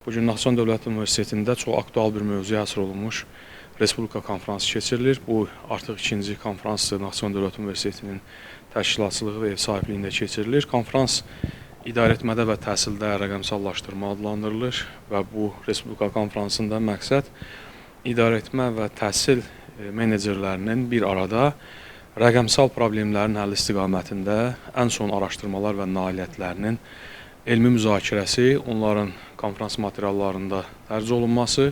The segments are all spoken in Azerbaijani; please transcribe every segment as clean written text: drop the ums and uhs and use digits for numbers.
Bugün Naxçıvan Dövlət Universitetində çox aktual bir mövzuya həsr olunmuş Respublika konfransı keçirilir. Bu artıq ikinci konfransdır Naxçıvan Dövlət Universitetinin təşkilatçılığı və ev sahibliyində keçirilir. Konfrans idarəetmədə və təhsildə rəqəmsallaşdırma adlandırılır və bu Respublika konfransında məqsəd idarəetmə və təhsil menecerlərinin bir arada rəqəmsal problemlərin həll istiqamətində ən son araşdırmalar və nailiyyətlərinin elmi müzakirəsi, onların konfrans materiallarında dərc olunması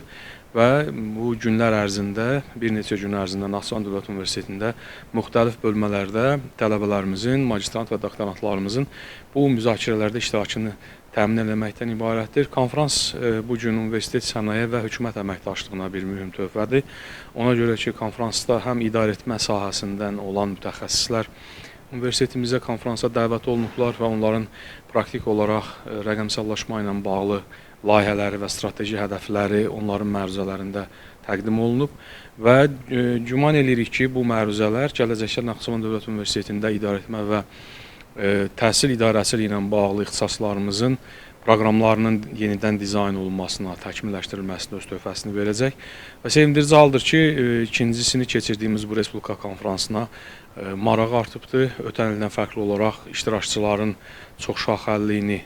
və bu günlər ərzində, bir neçə gün ərzində Naxçıvan Dövlət Universitetində müxtəlif bölmələrdə tələbələrimizin, magistrant və doktorantlarımızın bu müzakirələrdə iştirakını təmin etməkdən ibarətdir. Konfrans bu gün universitet, sənaye və hökumət əməkdaşlığına bir mühüm töhfədir. Ona görə ki, konfransda həm idarəetmə sahəsindən olan mütəxəssislər universitetimizə konfransa dəvət olunublar və onların praktik olaraq rəqəmsallaşma ilə bağlı layihələri və strateji hədəfləri onların məruzələrində təqdim olunub və güman edirik ki, bu məruzələr gələcəkdə Naxçıvan Dövlət Universitetində idarəetmə və təhsil idarəçiliyi ilə bağlı ixtisaslarımızın proqramlarının yenidən dizayn olunmasına, təkmilləşdirilməsinə öz töhfəsini verəcək. Və sevindirici haldır ki, ikincisini keçirdiyimiz bu Respublika konfransına marağı artıbdır. Ötən ildən fərqli olaraq iştirakçıların çoxşaxəlliyini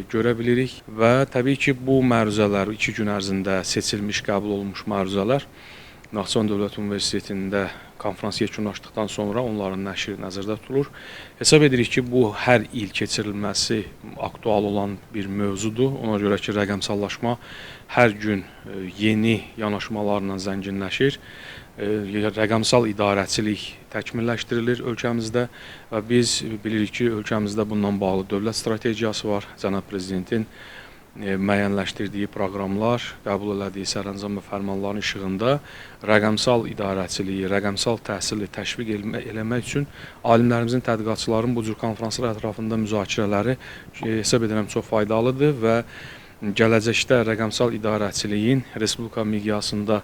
görə bilirik və təbii ki, bu məruzələr 2 gün ərzində seçilmiş, qəbul olunmuş məruzələr Naxçıvan Dövlət Universitetində konfrans yekunlaşdıqdan sonra onların nəşri nəzərdə tutulur. Hesab edirik ki, bu hər il keçirilməsi aktual olan bir mövzudur. Ona görə ki, rəqəmsallaşma hər gün yeni yanaşmalarla zənginləşir. Rəqəmsal idarəçilik təkmilləşdirilir ölkəmizdə və biz bilirik ki, ölkəmizdə bununla bağlı dövlət strategiyası var. Cənab Prezidentin müəyyənləşdirdiyi proqramlar, qəbul elədiyi sərəncam və fərmanların işığında rəqəmsal idarəçiliyi, rəqəmsal təhsili təşviq eləmək üçün alimlərimizin, tədqiqatçıların bu cür konferanslar ətrafında müzakirələri hesab edirəm çox faydalıdır və gələcəkdə rəqəmsal idarəçiliyin Respublika miqyasında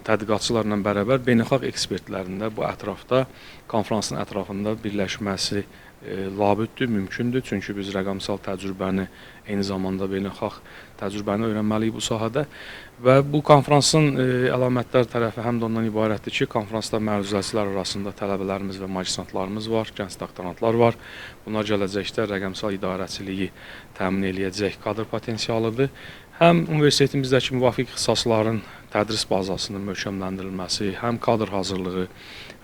tədqiqatçılarla bərabər beynəlxalq ekspertlərin də bu ətrafda, konferansın ətrafında birləşməsi labüddür, mümkündür. Çünki biz rəqəmsal təcrübəni, eyni zamanda beynəlxalq təcrübəni öyrənməliyik bu sahədə və bu konferansın əlamətdar tərəfi həm də ondan ibarətdir ki, konferansda məruzəçilər arasında tələbələrimiz və magistrantlarımız var, gənc doktorantlar var. Bunlar gələcəkdə rəqəmsal idarəçiliyi təmin eləyəcək kadr potensialıdır. Həm universitetimizdəki müvafiq ixtisasların tədris bazasının möhkəmləndirilməsi, həm kadr hazırlığı,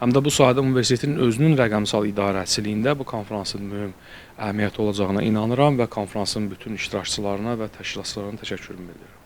həm də bu sahədə universitetin özünün rəqəmsal idarəçiliyində bu konferansın mühüm əhəmiyyəti olacağına inanıram və konferansın bütün iştirakçılarına və təşkilatçılarına təşəkkürümü bildirirəm.